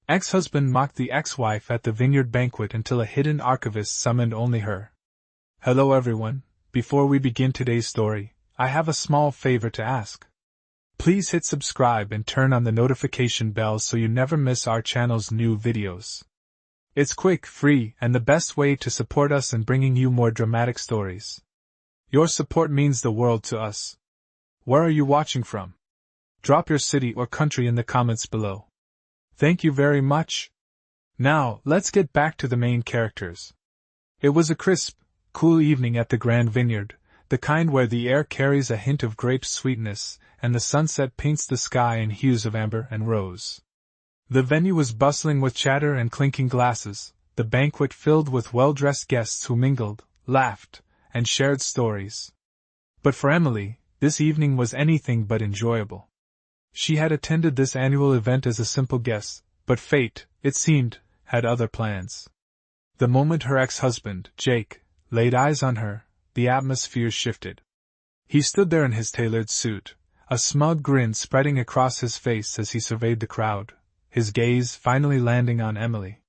Ex-husband mocked the ex-wife at the Vineyard banquet until a hidden archivist summoned only her. Hello everyone, before we begin today's story, I have a small favor to ask. Please hit subscribe and turn on the notification bell so you never miss our channel's new videos. It's quick, free, and the best way to support us in bringing you more dramatic stories. Your support means the world to us. Where are you watching from? Drop your city or country in the comments below. Thank you very much. Now, let's get back to the main characters. It was a crisp, cool evening at the Grand Vineyard, the kind where the air carries a hint of grape sweetness, and the sunset paints the sky in hues of amber and rose. The venue was bustling with chatter and clinking glasses, the banquet filled with well-dressed guests who mingled, laughed, and shared stories. But for Emily, this evening was anything but enjoyable. She had attended this annual event as a simple guest, but fate, it seemed, had other plans. The moment her ex-husband, Jake, laid eyes on her, the atmosphere shifted. He stood there in his tailored suit, a smug grin spreading across his face as he surveyed the crowd, his gaze finally landing on Emily.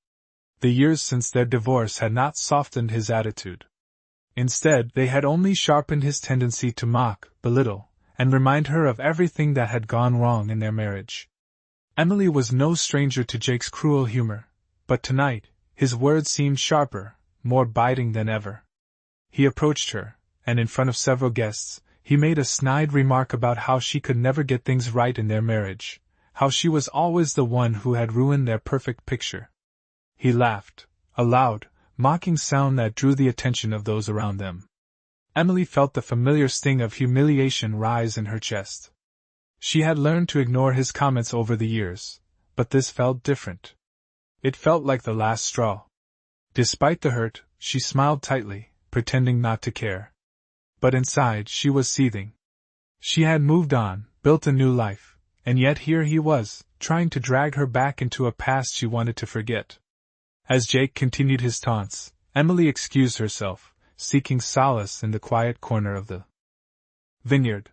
The years since their divorce had not softened his attitude. Instead, they had only sharpened his tendency to mock, belittle, and remind her of everything that had gone wrong in their marriage. Emily was no stranger to Jake's cruel humor, but tonight, his words seemed sharper, more biting than ever. He approached her, and in front of several guests, he made a snide remark about how she could never get things right in their marriage, how she was always the one who had ruined their perfect picture. He laughed, a loud, mocking sound that drew the attention of those around them. Emily felt the familiar sting of humiliation rise in her chest. She had learned to ignore his comments over the years, but this felt different. It felt like the last straw. Despite the hurt, she smiled tightly, pretending not to care. But inside she was seething. She had moved on, built a new life, and yet here he was, trying to drag her back into a past she wanted to forget. As Jake continued his taunts, Emily excused herself, seeking solace in the quiet corner of the vineyard.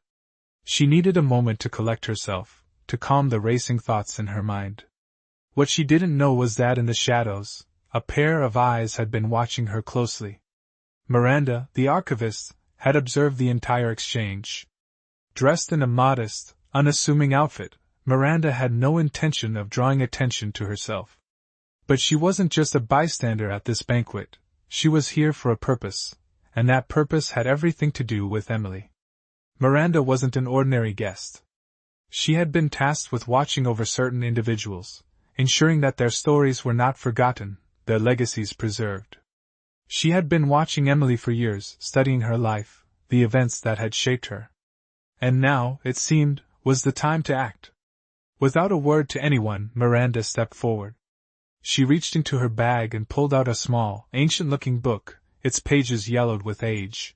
She needed a moment to collect herself, to calm the racing thoughts in her mind. What she didn't know was that in the shadows, a pair of eyes had been watching her closely. Miranda, the archivist, had observed the entire exchange. Dressed in a modest, unassuming outfit, Miranda had no intention of drawing attention to herself. But she wasn't just a bystander at this banquet, she was here for a purpose, and that purpose had everything to do with Emily. Miranda wasn't an ordinary guest. She had been tasked with watching over certain individuals, ensuring that their stories were not forgotten, their legacies preserved. She had been watching Emily for years, studying her life, the events that had shaped her. And now, it seemed, was the time to act. Without a word to anyone, Miranda stepped forward. She reached into her bag and pulled out a small, ancient-looking book, its pages yellowed with age.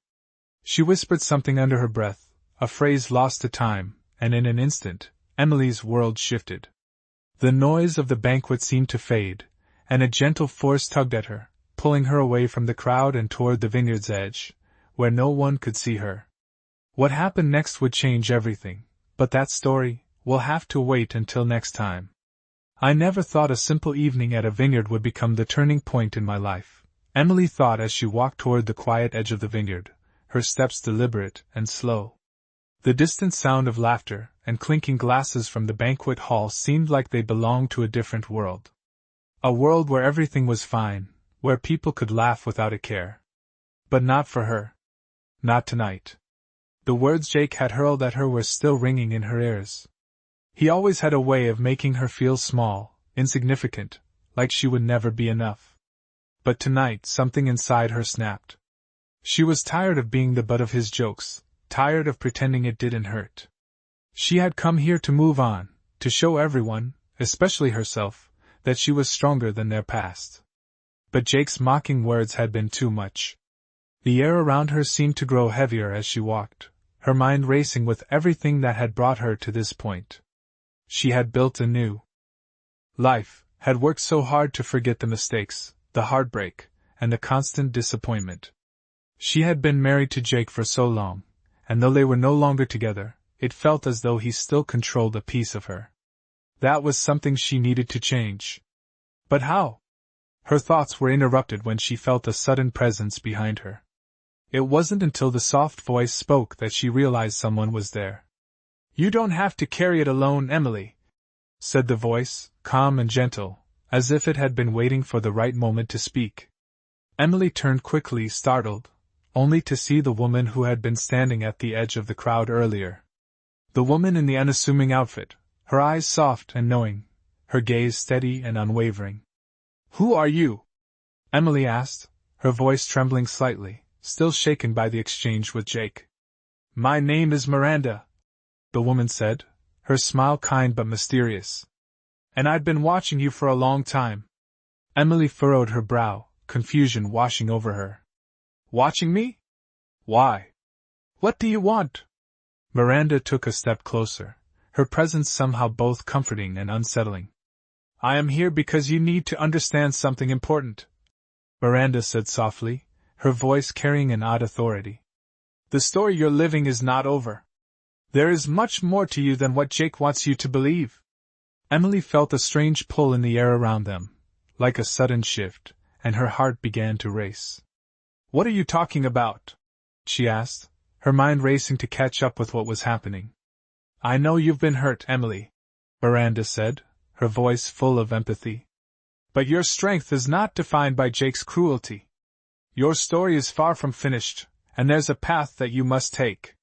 She whispered something under her breath, a phrase lost to time, and in an instant, Emily's world shifted. The noise of the banquet seemed to fade, and a gentle force tugged at her, pulling her away from the crowd and toward the vineyard's edge, where no one could see her. What happened next would change everything, but that story will have to wait until next time. I never thought a simple evening at a vineyard would become the turning point in my life, Emily thought as she walked toward the quiet edge of the vineyard, her steps deliberate and slow. The distant sound of laughter and clinking glasses from the banquet hall seemed like they belonged to a different world. A world where everything was fine, where people could laugh without a care. But not for her. Not tonight. The words Jake had hurled at her were still ringing in her ears. He always had a way of making her feel small, insignificant, like she would never be enough. But tonight something inside her snapped. She was tired of being the butt of his jokes, tired of pretending it didn't hurt. She had come here to move on, to show everyone, especially herself, that she was stronger than their past. But Jake's mocking words had been too much. The air around her seemed to grow heavier as she walked, her mind racing with everything that had brought her to this point. She had built a new life, had worked so hard to forget the mistakes, the heartbreak, and the constant disappointment. She had been married to Jake for so long, and though they were no longer together, it felt as though he still controlled a piece of her. That was something she needed to change. But how? Her thoughts were interrupted when she felt a sudden presence behind her. It wasn't until the soft voice spoke that she realized someone was there. "You don't have to carry it alone, Emily," said the voice, calm and gentle, as if it had been waiting for the right moment to speak. Emily turned quickly, startled, only to see the woman who had been standing at the edge of the crowd earlier. The woman in the unassuming outfit, her eyes soft and knowing, her gaze steady and unwavering. "Who are you?" Emily asked, her voice trembling slightly, still shaken by the exchange with Jake. "My name is Miranda," the woman said, her smile kind but mysterious. "And I'd been watching you for a long time." Emily furrowed her brow, confusion washing over her. "Watching me? Why? What do you want?" Miranda took a step closer, her presence somehow both comforting and unsettling. "I am here because you need to understand something important," Miranda said softly, her voice carrying an odd authority. "The story you're living is not over. There is much more to you than what Jake wants you to believe." Emily felt a strange pull in the air around them, like a sudden shift, and her heart began to race. "What are you talking about?" she asked, her mind racing to catch up with what was happening. "I know you've been hurt, Emily," Miranda said, her voice full of empathy. "But your strength is not defined by Jake's cruelty. Your story is far from finished, and there's a path that you must take."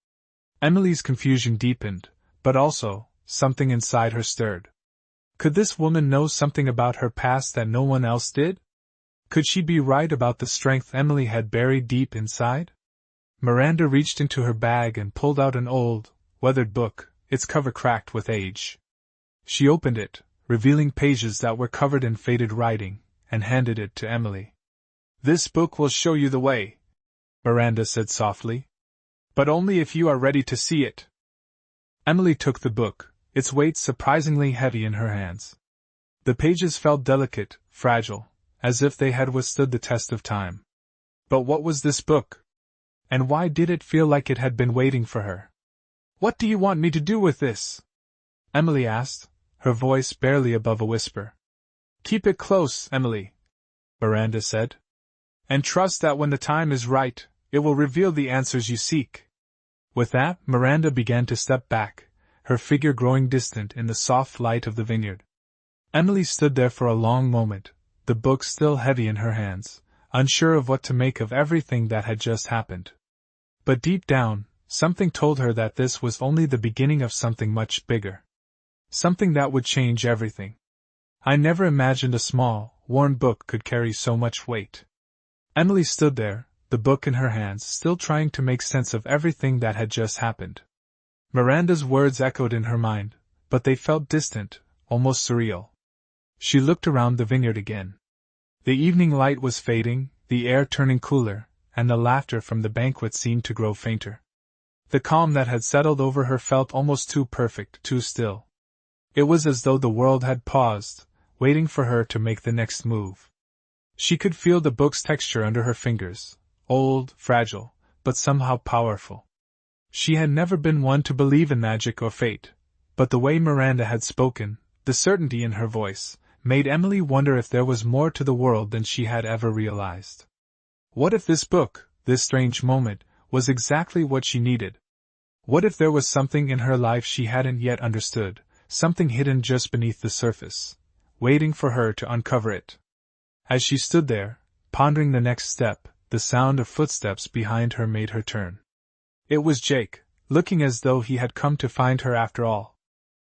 Emily's confusion deepened, but also, something inside her stirred. Could this woman know something about her past that no one else did? Could she be right about the strength Emily had buried deep inside? Miranda reached into her bag and pulled out an old, weathered book, its cover cracked with age. She opened it, revealing pages that were covered in faded writing, and handed it to Emily. "This book will show you the way," Miranda said softly. "But only if you are ready to see it." Emily took the book, its weight surprisingly heavy in her hands. The pages felt delicate, fragile, as if they had withstood the test of time. But what was this book? And why did it feel like it had been waiting for her? "What do you want me to do with this?" Emily asked, her voice barely above a whisper. "Keep it close, Emily," Miranda said. "And trust that when the time is right, it will reveal the answers you seek." With that, Miranda began to step back, her figure growing distant in the soft light of the vineyard. Emily stood there for a long moment, the book still heavy in her hands, unsure of what to make of everything that had just happened. But deep down, something told her that this was only the beginning of something much bigger. Something that would change everything. "I never imagined a small, worn book could carry so much weight." Emily stood there, the book in her hands, still trying to make sense of everything that had just happened. Miranda's words echoed in her mind, but they felt distant, almost surreal. She looked around the vineyard again. The evening light was fading, the air turning cooler, and the laughter from the banquet seemed to grow fainter. The calm that had settled over her felt almost too perfect, too still. It was as though the world had paused, waiting for her to make the next move. She could feel the book's texture under her fingers, old, fragile, but somehow powerful. She had never been one to believe in magic or fate, but the way Miranda had spoken, the certainty in her voice, made Emily wonder if there was more to the world than she had ever realized. What if this book, this strange moment, was exactly what she needed? What if there was something in her life she hadn't yet understood, something hidden just beneath the surface, waiting for her to uncover it? As she stood there, pondering the next step, the sound of footsteps behind her made her turn. It was Jake, looking as though he had come to find her after all.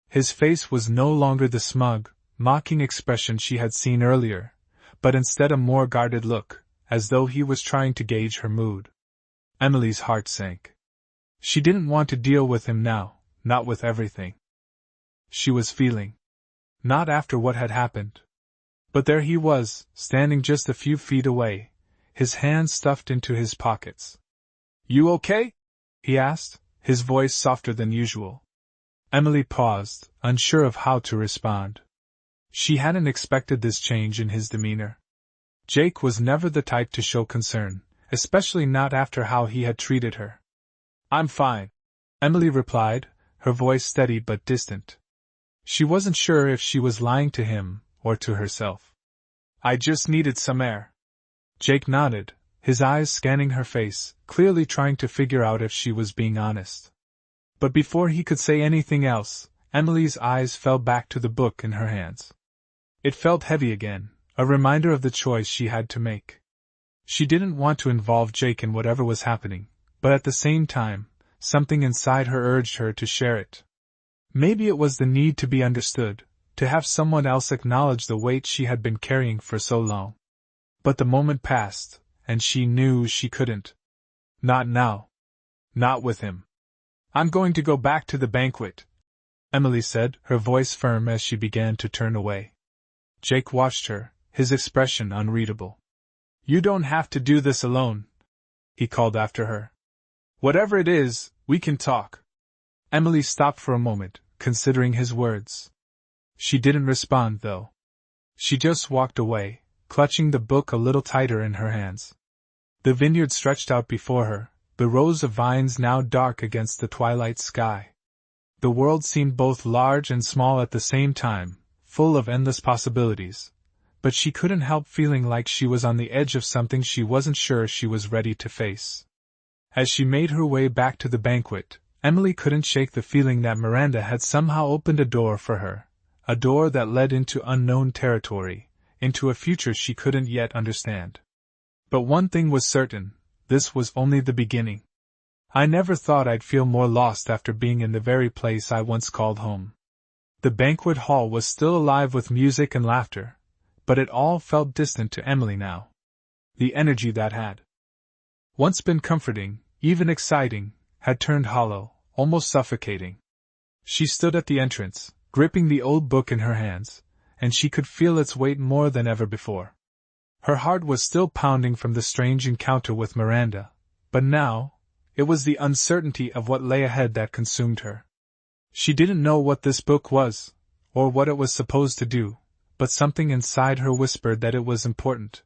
His face was no longer the smug, mocking expression she had seen earlier, but instead a more guarded look, as though he was trying to gauge her mood. Emily's heart sank. She didn't want to deal with him now, not with everything she was feeling. Not after what had happened. But there he was, standing just a few feet away, his hands stuffed into his pockets. "You okay?" he asked, his voice softer than usual. Emily paused, unsure of how to respond. She hadn't expected this change in his demeanor. Jake was never the type to show concern, especially not after how he had treated her. "I'm fine," Emily replied, her voice steady but distant. She wasn't sure if she was lying to him, or to herself. I just needed some air. Jake nodded, his eyes scanning her face, clearly trying to figure out if she was being honest. But before he could say anything else, Emily's eyes fell back to the book in her hands. It felt heavy again, a reminder of the choice she had to make. She didn't want to involve Jake in whatever was happening, but at the same time, something inside her urged her to share it. Maybe it was the need to be understood, to have someone else acknowledge the weight she had been carrying for so long. But the moment passed, and she knew she couldn't. Not now. Not with him. I'm going to go back to the banquet, Emily said, her voice firm as she began to turn away. Jake watched her, his expression unreadable. You don't have to do this alone, he called after her. Whatever it is, we can talk. Emily stopped for a moment, considering his words. She didn't respond, though. She just walked away, clutching the book a little tighter in her hands. The vineyard stretched out before her, the rows of vines now dark against the twilight sky. The world seemed both large and small at the same time, full of endless possibilities. But she couldn't help feeling like she was on the edge of something she wasn't sure she was ready to face. As she made her way back to the banquet, Emily couldn't shake the feeling that Miranda had somehow opened a door for her, a door that led into unknown territory, into a future she couldn't yet understand. But one thing was certain, this was only the beginning. I never thought I'd feel more lost after being in the very place I once called home. The banquet hall was still alive with music and laughter, but it all felt distant to Emily now. The energy that had once been comforting, even exciting, had turned hollow, almost suffocating. She stood at the entrance, gripping the old book in her hands, and she could feel its weight more than ever before. Her heart was still pounding from the strange encounter with Miranda, but now, it was the uncertainty of what lay ahead that consumed her. She didn't know what this book was, or what it was supposed to do, but something inside her whispered that it was important.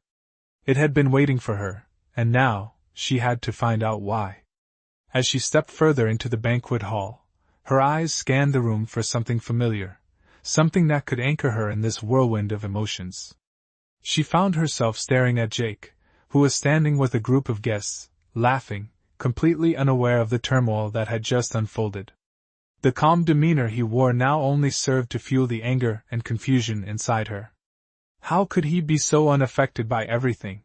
It had been waiting for her, and now, she had to find out why. As she stepped further into the banquet hall, her eyes scanned the room for something familiar, something that could anchor her in this whirlwind of emotions. She found herself staring at Jake, who was standing with a group of guests, laughing, completely unaware of the turmoil that had just unfolded. The calm demeanor he wore now only served to fuel the anger and confusion inside her. How could he be so unaffected by everything?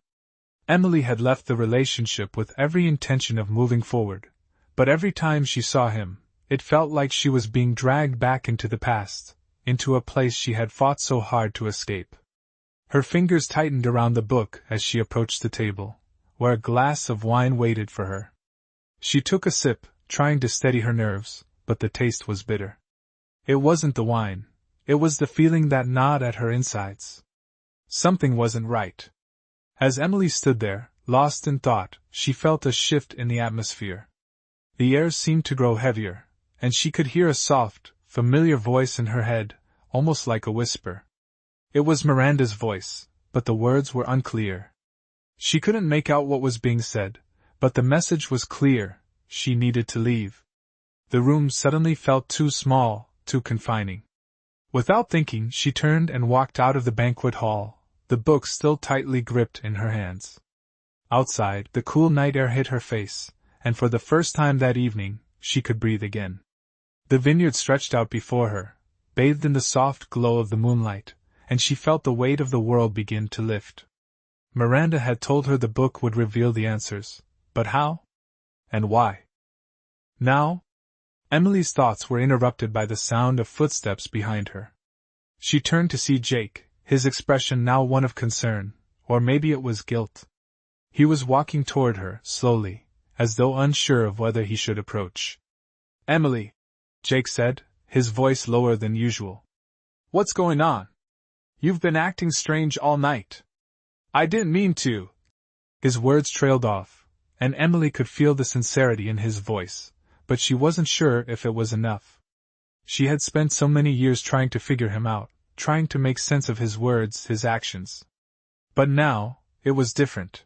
Emily had left the relationship with every intention of moving forward, but every time she saw him, it felt like she was being dragged back into the past, into a place she had fought so hard to escape. Her fingers tightened around the book as she approached the table, where a glass of wine waited for her. She took a sip, trying to steady her nerves, but the taste was bitter. It wasn't the wine, it was the feeling that gnawed at her insides. Something wasn't right. As Emily stood there, lost in thought, she felt a shift in the atmosphere. The air seemed to grow heavier, and she could hear a soft, familiar voice in her head, almost like a whisper. It was Miranda's voice, but the words were unclear. She couldn't make out what was being said, but the message was clear: she needed to leave. The room suddenly felt too small, too confining. Without thinking, she turned and walked out of the banquet hall, the book still tightly gripped in her hands. Outside, the cool night air hit her face, and for the first time that evening, she could breathe again. The vineyard stretched out before her, bathed in the soft glow of the moonlight, and she felt the weight of the world begin to lift. Miranda had told her the book would reveal the answers, but how? And why? Now? Emily's thoughts were interrupted by the sound of footsteps behind her. She turned to see Jake, his expression now one of concern, or maybe it was guilt. He was walking toward her, slowly, as though unsure of whether he should approach. "Emily," Jake said, his voice lower than usual. "What's going on? You've been acting strange all night." "I didn't mean to." His words trailed off, and Emily could feel the sincerity in his voice, but she wasn't sure if it was enough. She had spent so many years trying to figure him out, trying to make sense of his words, his actions. But now, it was different.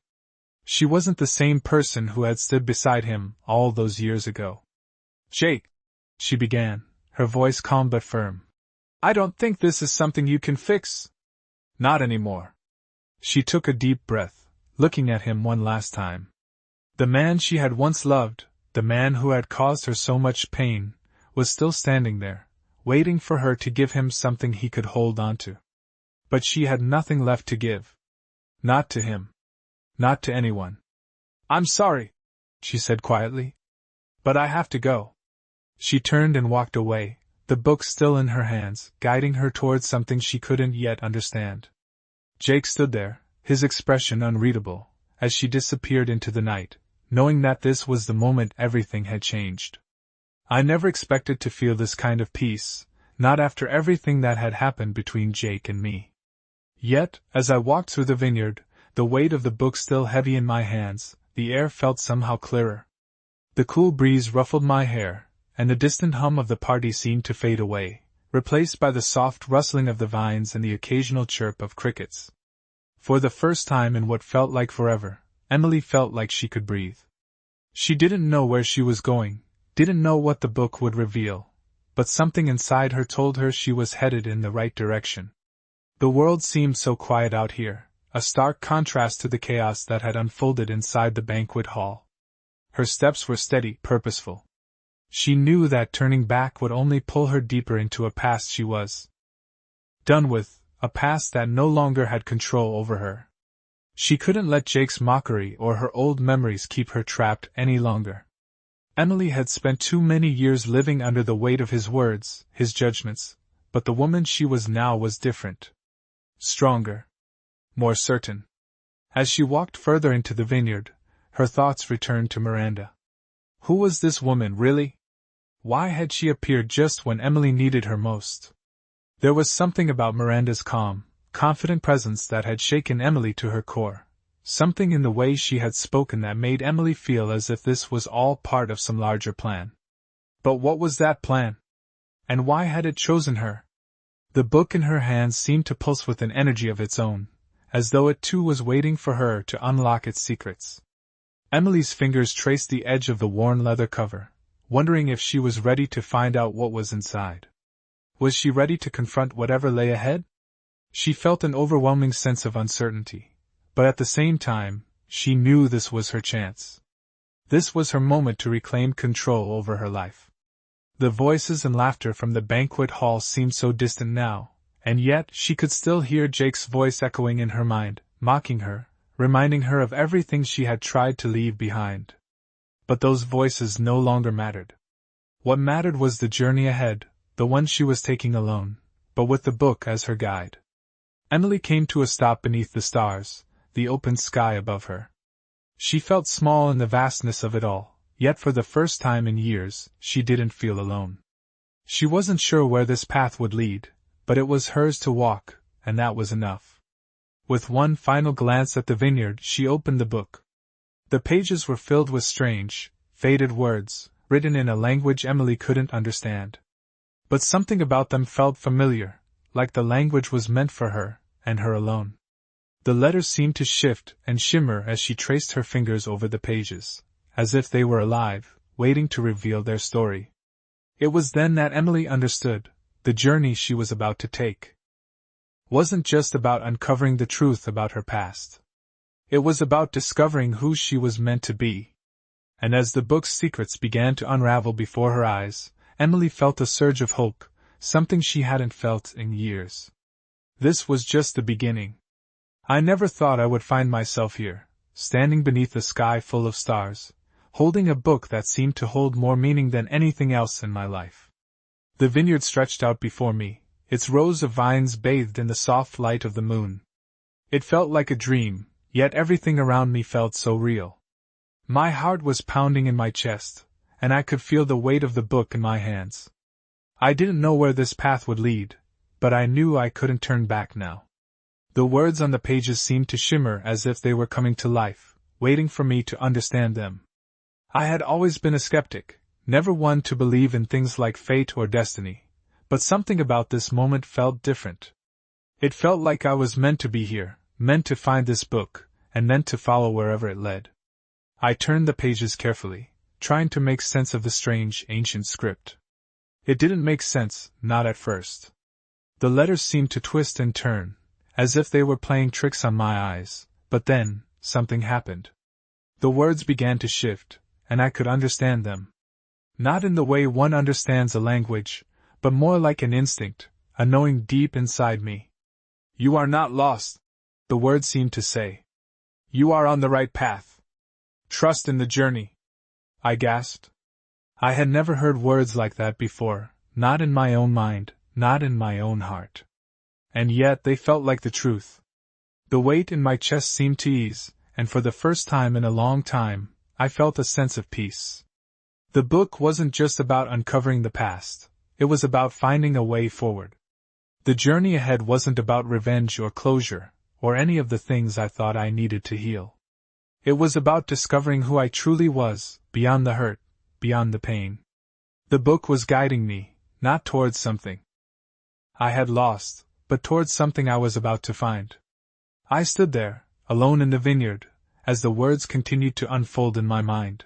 She wasn't the same person who had stood beside him all those years ago. "Jake," she began, her voice calm but firm. "I don't think this is something you can fix." "Not anymore." She took a deep breath, looking at him one last time. The man she had once loved, the man who had caused her so much pain, was still standing there, waiting for her to give him something he could hold on to. But she had nothing left to give. Not to him. Not to anyone. "I'm sorry," she said quietly. "But I have to go." She turned and walked away, the book still in her hands, guiding her towards something she couldn't yet understand. Jake stood there, his expression unreadable, as she disappeared into the night, knowing that this was the moment everything had changed. I never expected to feel this kind of peace, not after everything that had happened between Jake and me. Yet, as I walked through the vineyard, the weight of the book still heavy in my hands, the air felt somehow clearer. The cool breeze ruffled my hair, and the distant hum of the party seemed to fade away, replaced by the soft rustling of the vines and the occasional chirp of crickets. For the first time in what felt like forever, Emily felt like she could breathe. She didn't know where she was going, didn't know what the book would reveal, but something inside her told her she was headed in the right direction. The world seemed so quiet out here, a stark contrast to the chaos that had unfolded inside the banquet hall. Her steps were steady, purposeful. She knew that turning back would only pull her deeper into a past she was done with, a past that no longer had control over her. She couldn't let Jake's mockery or her old memories keep her trapped any longer. Emily had spent too many years living under the weight of his words, his judgments, but the woman she was now was different. Stronger. More certain. As she walked further into the vineyard, her thoughts returned to Miranda. Who was this woman, really? Why had she appeared just when Emily needed her most? There was something about Miranda's calm, confident presence that had shaken Emily to her core, something in the way she had spoken that made Emily feel as if this was all part of some larger plan. But what was that plan? And why had it chosen her? The book in her hands seemed to pulse with an energy of its own, as though it too was waiting for her to unlock its secrets. Emily's fingers traced the edge of the worn leather cover, wondering if she was ready to find out what was inside. Was she ready to confront whatever lay ahead? She felt an overwhelming sense of uncertainty, but at the same time, she knew this was her chance. This was her moment to reclaim control over her life. The voices and laughter from the banquet hall seemed so distant now, and yet she could still hear Jake's voice echoing in her mind, mocking her, reminding her of everything she had tried to leave behind. But those voices no longer mattered. What mattered was the journey ahead, the one she was taking alone, but with the book as her guide. Emily came to a stop beneath the stars, the open sky above her. She felt small in the vastness of it all, yet for the first time in years, she didn't feel alone. She wasn't sure where this path would lead, but it was hers to walk, and that was enough. With one final glance at the vineyard, she opened the book. The pages were filled with strange, faded words, written in a language Emily couldn't understand. But something about them felt familiar, like the language was meant for her, and her alone. The letters seemed to shift and shimmer as she traced her fingers over the pages, as if they were alive, waiting to reveal their story. It was then that Emily understood, the journey she was about to take wasn't just about uncovering the truth about her past. It was about discovering who she was meant to be. And as the book's secrets began to unravel before her eyes, Emily felt a surge of hope, something she hadn't felt in years. This was just the beginning. I never thought I would find myself here, standing beneath a sky full of stars, holding a book that seemed to hold more meaning than anything else in my life. The vineyard stretched out before me, its rows of vines bathed in the soft light of the moon. It felt like a dream, yet everything around me felt so real. My heart was pounding in my chest, and I could feel the weight of the book in my hands. I didn't know where this path would lead, but I knew I couldn't turn back now. The words on the pages seemed to shimmer as if they were coming to life, waiting for me to understand them. I had always been a skeptic, never one to believe in things like fate or destiny, but something about this moment felt different. It felt like I was meant to be here, meant to find this book, and meant to follow wherever it led. I turned the pages carefully, trying to make sense of the strange, ancient script. It didn't make sense, not at first. The letters seemed to twist and turn, as if they were playing tricks on my eyes, but then, something happened. The words began to shift, and I could understand them. Not in the way one understands a language, but more like an instinct, a knowing deep inside me. "You are not lost," the words seemed to say. "You are on the right path. Trust in the journey." I gasped. I had never heard words like that before, not in my own mind, not in my own heart. And yet they felt like the truth. The weight in my chest seemed to ease, and for the first time in a long time, I felt a sense of peace. The book wasn't just about uncovering the past, it was about finding a way forward. The journey ahead wasn't about revenge or closure, or any of the things I thought I needed to heal. It was about discovering who I truly was, beyond the hurt, beyond the pain. The book was guiding me, not towards something I had lost, but towards something I was about to find. I stood there, alone in the vineyard, as the words continued to unfold in my mind.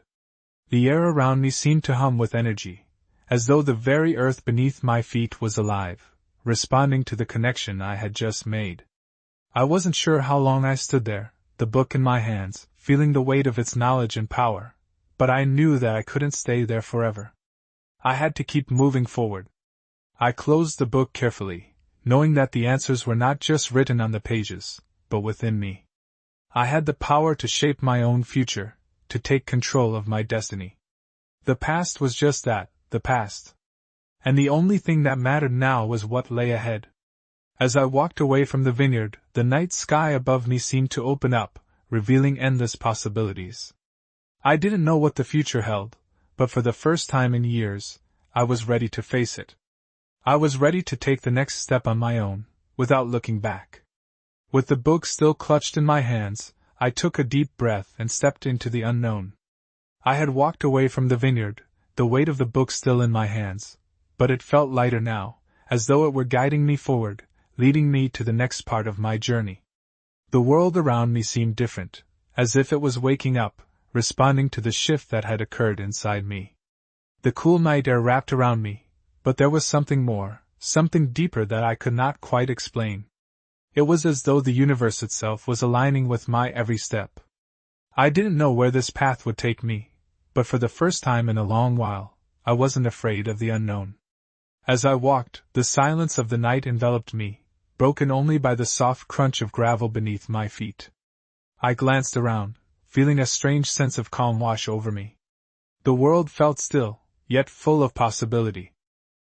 The air around me seemed to hum with energy, as though the very earth beneath my feet was alive, responding to the connection I had just made. I wasn't sure how long I stood there, the book in my hands, feeling the weight of its knowledge and power, but I knew that I couldn't stay there forever. I had to keep moving forward. I closed the book carefully, knowing that the answers were not just written on the pages, but within me. I had the power to shape my own future, to take control of my destiny. The past was just that, the past. And the only thing that mattered now was what lay ahead. As I walked away from the vineyard, the night sky above me seemed to open up, revealing endless possibilities. I didn't know what the future held, but for the first time in years, I was ready to face it. I was ready to take the next step on my own, without looking back. With the book still clutched in my hands, I took a deep breath and stepped into the unknown. I had walked away from the vineyard, the weight of the book still in my hands, but it felt lighter now, as though it were guiding me forward, leading me to the next part of my journey. The world around me seemed different, as if it was waking up, responding to the shift that had occurred inside me. The cool night air wrapped around me, but there was something more, something deeper that I could not quite explain. It was as though the universe itself was aligning with my every step. I didn't know where this path would take me, but for the first time in a long while, I wasn't afraid of the unknown. As I walked, the silence of the night enveloped me, broken only by the soft crunch of gravel beneath my feet. I glanced around, feeling a strange sense of calm wash over me. The world felt still, yet full of possibility.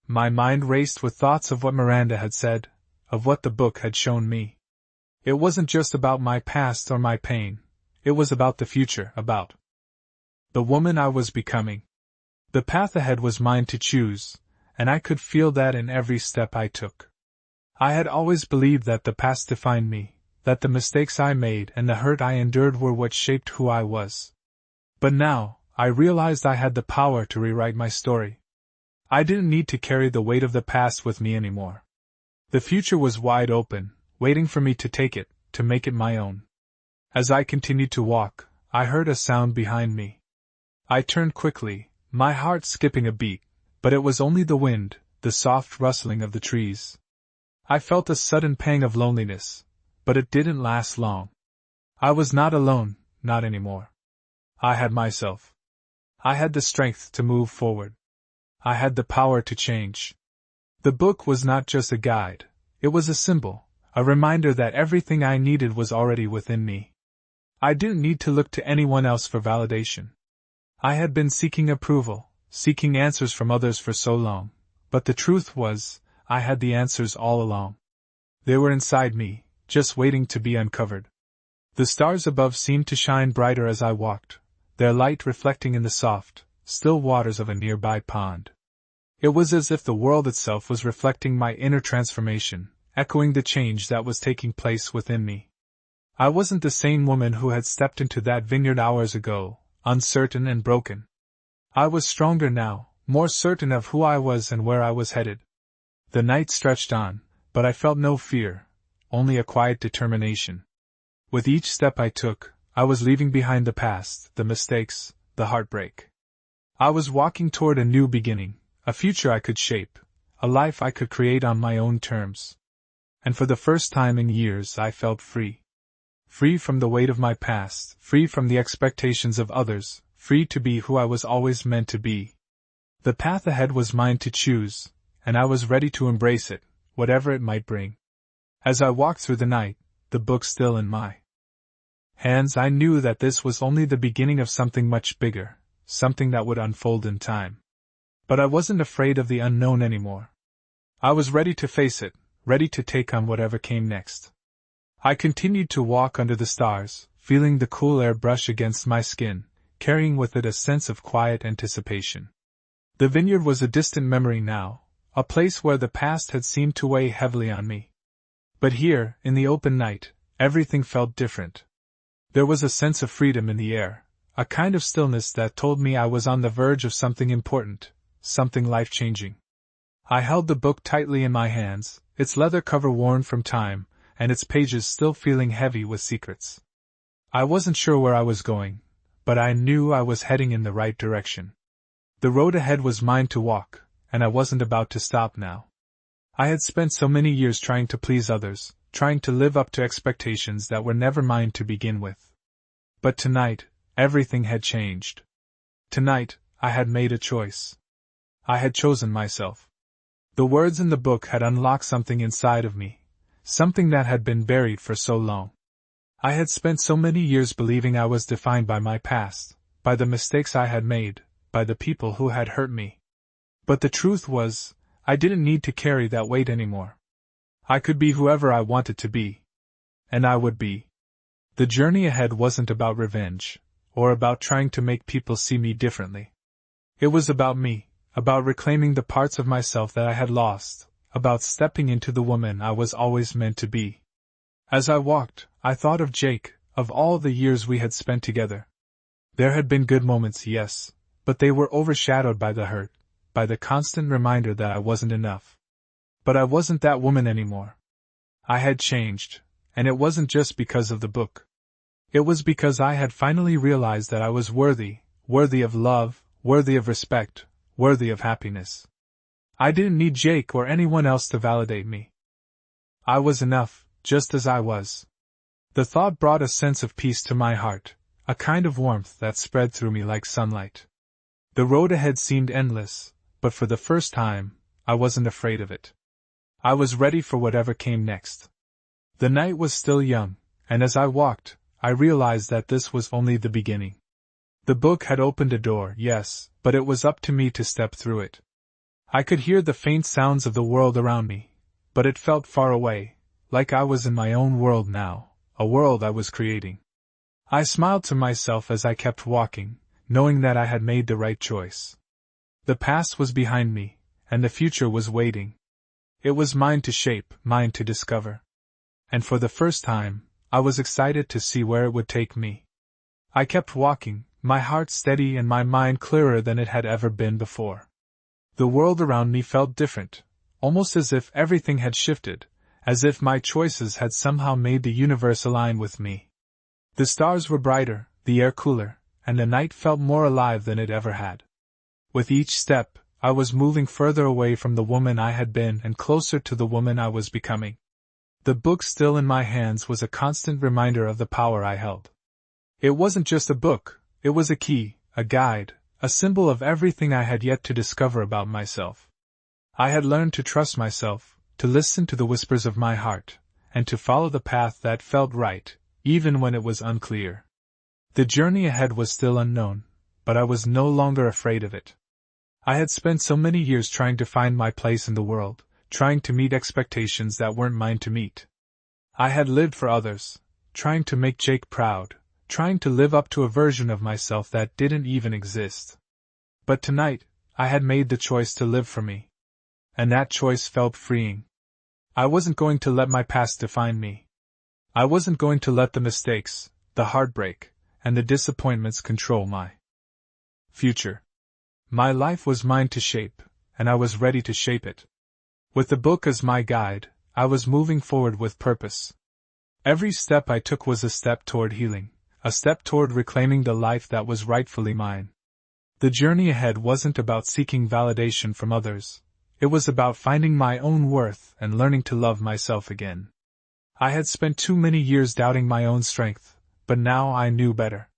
My mind raced with thoughts of what Miranda had said, of what the book had shown me. It wasn't just about my past or my pain, it was about the future, about the woman I was becoming. The path ahead was mine to choose, and I could feel that in every step I took. I had always believed that the past defined me, that the mistakes I made and the hurt I endured were what shaped who I was. But now, I realized I had the power to rewrite my story. I didn't need to carry the weight of the past with me anymore. The future was wide open, waiting for me to take it, to make it my own. As I continued to walk, I heard a sound behind me. I turned quickly, my heart skipping a beat, but it was only the wind, the soft rustling of the trees. I felt a sudden pang of loneliness, but it didn't last long. I was not alone, not anymore. I had myself. I had the strength to move forward. I had the power to change. The book was not just a guide, it was a symbol, a reminder that everything I needed was already within me. I didn't need to look to anyone else for validation. I had been seeking approval, seeking answers from others for so long, but the truth was, I had the answers all along. They were inside me, just waiting to be uncovered. The stars above seemed to shine brighter as I walked, their light reflecting in the soft, still waters of a nearby pond. It was as if the world itself was reflecting my inner transformation, echoing the change that was taking place within me. I wasn't the same woman who had stepped into that vineyard hours ago, uncertain and broken. I was stronger now, more certain of who I was and where I was headed. The night stretched on, but I felt no fear, only a quiet determination. With each step I took, I was leaving behind the past, the mistakes, the heartbreak. I was walking toward a new beginning, a future I could shape, a life I could create on my own terms. and for the first time in years I felt free. Free from the weight of my past, free from the expectations of others, free to be who I was always meant to be. The path ahead was mine to choose, and I was ready to embrace it, whatever it might bring. As I walked through the night, the book still in my hands, I knew that this was only the beginning of something much bigger, something that would unfold in time. But I wasn't afraid of the unknown anymore. I was ready to face it, ready to take on whatever came next. I continued to walk under the stars, feeling the cool air brush against my skin, carrying with it a sense of quiet anticipation. The vineyard was a distant memory now, a place where the past had seemed to weigh heavily on me. But here, in the open night, everything felt different. There was a sense of freedom in the air, a kind of stillness that told me I was on the verge of something important, something life-changing. I held the book tightly in my hands, its leather cover worn from time, and its pages still feeling heavy with secrets. I wasn't sure where I was going, but I knew I was heading in the right direction. The road ahead was mine to walk, and I wasn't about to stop now. I had spent so many years trying to please others, trying to live up to expectations that were never mine to begin with. But tonight, everything had changed. Tonight, I had made a choice. I had chosen myself. The words in the book had unlocked something inside of me, something that had been buried for so long. I had spent so many years believing I was defined by my past, by the mistakes I had made, by the people who had hurt me. But the truth was, I didn't need to carry that weight anymore. I could be whoever I wanted to be. And I would be. The journey ahead wasn't about revenge, or about trying to make people see me differently. It was about me, about reclaiming the parts of myself that I had lost, about stepping into the woman I was always meant to be. As I walked, I thought of Jake, of all the years we had spent together. There had been good moments, yes, but they were overshadowed by the hurt, by the constant reminder that I wasn't enough. But I wasn't that woman anymore. I had changed, and it wasn't just because of the book. It was because I had finally realized that I was worthy of love, worthy of respect, worthy of happiness. I didn't need Jake or anyone else to validate me. I was enough, just as I was. The thought brought a sense of peace to my heart, a kind of warmth that spread through me like sunlight. The road ahead seemed endless, but for the first time, I wasn't afraid of it. I was ready for whatever came next. The night was still young, and as I walked, I realized that this was only the beginning. The book had opened a door, yes, but it was up to me to step through it. I could hear the faint sounds of the world around me, but it felt far away, like I was in my own world now, a world I was creating. I smiled to myself as I kept walking, knowing that I had made the right choice. The past was behind me, and the future was waiting. It was mine to shape, mine to discover. And for the first time, I was excited to see where it would take me. I kept walking, my heart steady and my mind clearer than it had ever been before. The world around me felt different, almost as if everything had shifted, as if my choices had somehow made the universe align with me. The stars were brighter, the air cooler, and the night felt more alive than it ever had. With each step, I was moving further away from the woman I had been and closer to the woman I was becoming. The book still in my hands was a constant reminder of the power I held. It wasn't just a book, it was a key, a guide, a symbol of everything I had yet to discover about myself. I had learned to trust myself, to listen to the whispers of my heart, and to follow the path that felt right, even when it was unclear. The journey ahead was still unknown, but I was no longer afraid of it. I had spent so many years trying to find my place in the world, trying to meet expectations that weren't mine to meet. I had lived for others, trying to make Jake proud, trying to live up to a version of myself that didn't even exist. But tonight, I had made the choice to live for me. And that choice felt freeing. I wasn't going to let my past define me. I wasn't going to let the mistakes, the heartbreak, and the disappointments control my future. My life was mine to shape, and I was ready to shape it. With the book as my guide, I was moving forward with purpose. Every step I took was a step toward healing, a step toward reclaiming the life that was rightfully mine. The journey ahead wasn't about seeking validation from others, It was about finding my own worth and learning to love myself again. I had spent too many years doubting my own strength, but now I knew better.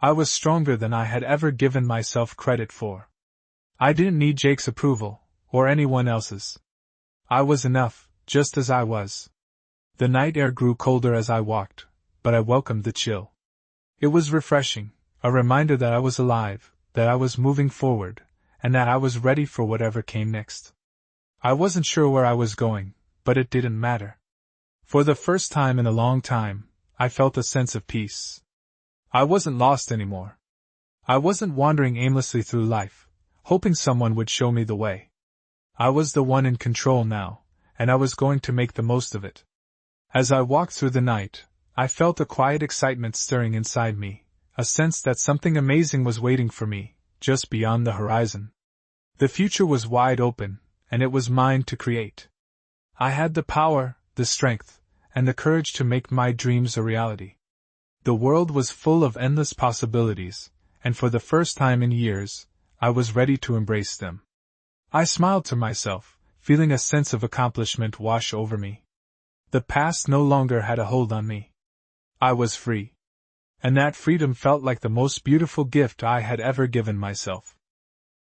I was stronger than I had ever given myself credit for. I didn't need Jake's approval, or anyone else's. I was enough, just as I was. The night air grew colder as I walked, but I welcomed the chill. It was refreshing, a reminder that I was alive, that I was moving forward, and that I was ready for whatever came next. I wasn't sure where I was going, but it didn't matter. For the first time in a long time, I felt a sense of peace. I wasn't lost anymore. I wasn't wandering aimlessly through life, hoping someone would show me the way. I was the one in control now, and I was going to make the most of it. As I walked through the night, I felt a quiet excitement stirring inside me, a sense that something amazing was waiting for me, just beyond the horizon. The future was wide open, and it was mine to create. I had the power, the strength, and the courage to make my dreams a reality. The world was full of endless possibilities, and for the first time in years, I was ready to embrace them. I smiled to myself, feeling a sense of accomplishment wash over me. The past no longer had a hold on me. I was free. And that freedom felt like the most beautiful gift I had ever given myself.